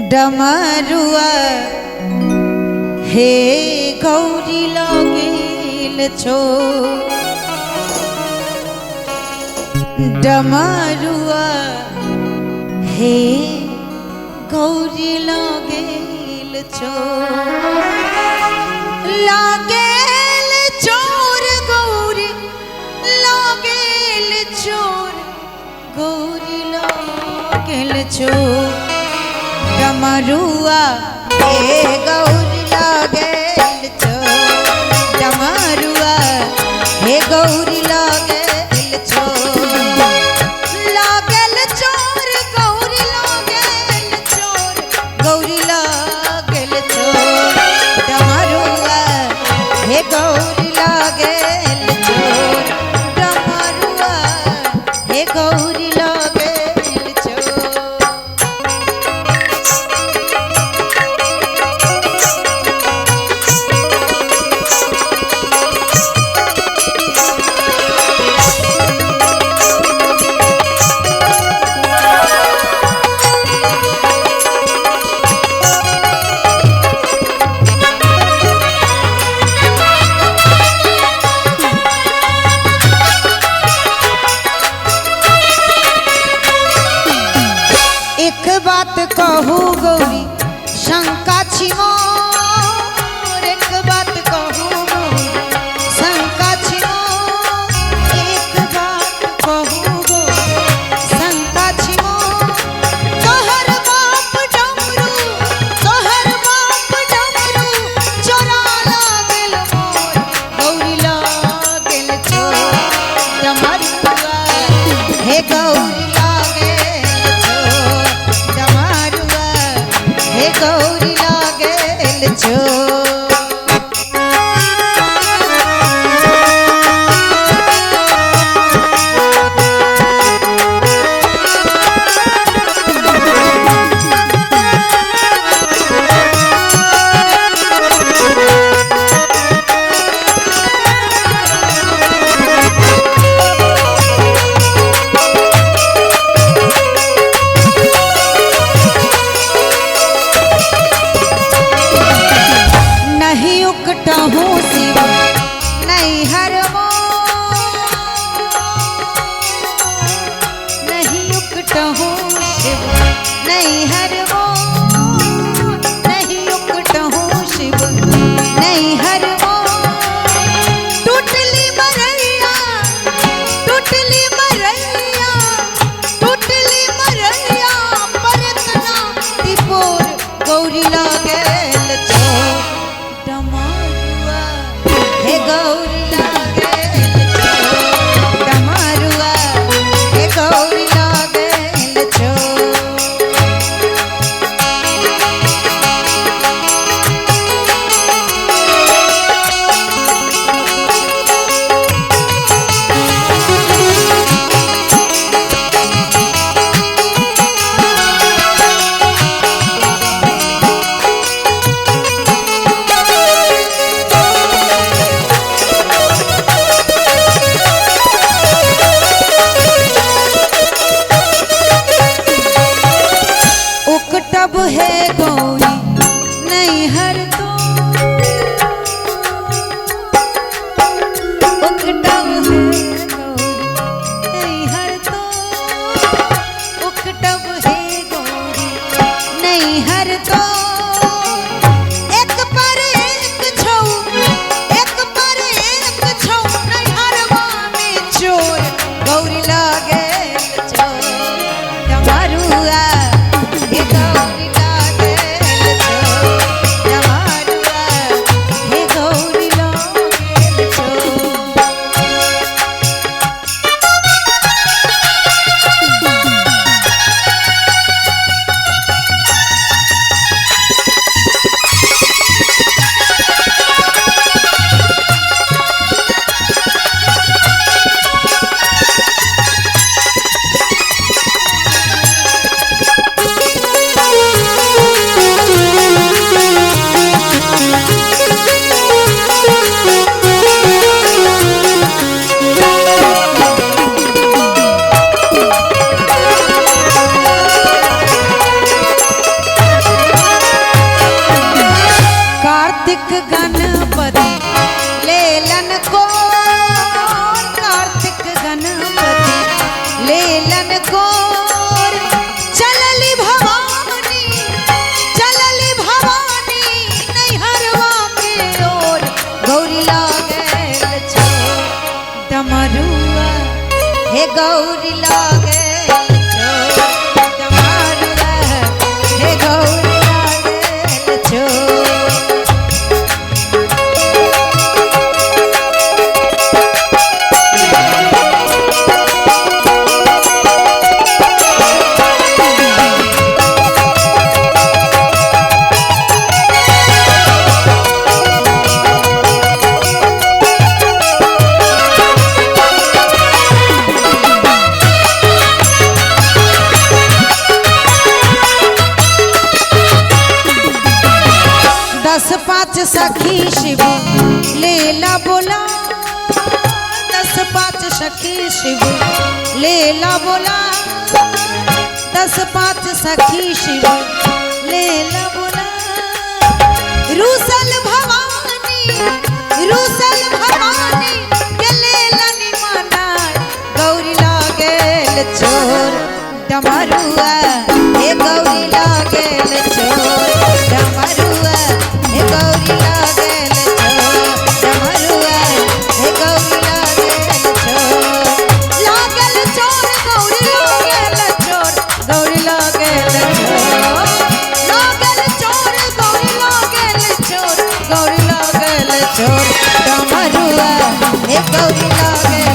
डमरुआ हे गौरी लगेल छो डमरुआ हे गौरी लगेल छो लागेल चोर गौरी लागेल चोर गौरी लागेल चोर डमरुआ हे गौरी लागेल चोर डमरुआ हे गौरी लागेल चोर लागेल चोर गौरी लागेल चोर गौरी लागेल चोर डमरुआ हे गौरी लागेल चोर डमरुआ हे गौरी लागेल चोर। एक बात कहू गौरी शंका छिमो एक बात कहू गौरी शंका छिमो एक बात कहू गौरी शंका छिमो तोहर बाप डमरू चोरा लागेल मोर गौरी लागेल चोर डमरुआ हे गौरी गौरी लागेल चोर। नहीं उकटा हूँ शिव नहीं हर नहीं उकटा हूँ शिव नहीं हर नहीं उकटा हूँ शिव नहीं हर टूटली मरैया टूटली मरैया टूटली मरैया पर इतना तिपोर गौरी लागेल चोर डमरुआ हे गौरी लागेल चोर डमरुआ हे गौरी लागेल चोर। उकटब है गौरी नहीं हर तो उकटब है गौरी नहीं हर तो उकटब है गौरी नहीं हर तो एक पर एक छौ एक पर एक छौ नहीं हरवा में चोर गौरी लागेल चोर डमरुआ हे गौरी लागेल चोर डमरुआ गौरी लागे चोर डमरुआ हे गौरी लागे चोर। दस पाँच सखी शिव लेला बोला, दस पाँच सखी शिव लेला बोला, दस पाँच सखी शिव लेला बोला। रूसल भवानी के लेला निमाना गौरी लागेल चोर डमरुआ हे गौरी लागेल चोर डमरुआ हे गौरी लागेल चोर डमरुआ हे गौरी लागेल चोर। लागेल चोर गौरी लागेल चोर गौरी लागेल चोर। लागेल चोर गौरी लागेल चोर गौरी लागेल चोर डमरुआ हे गौरी लागेल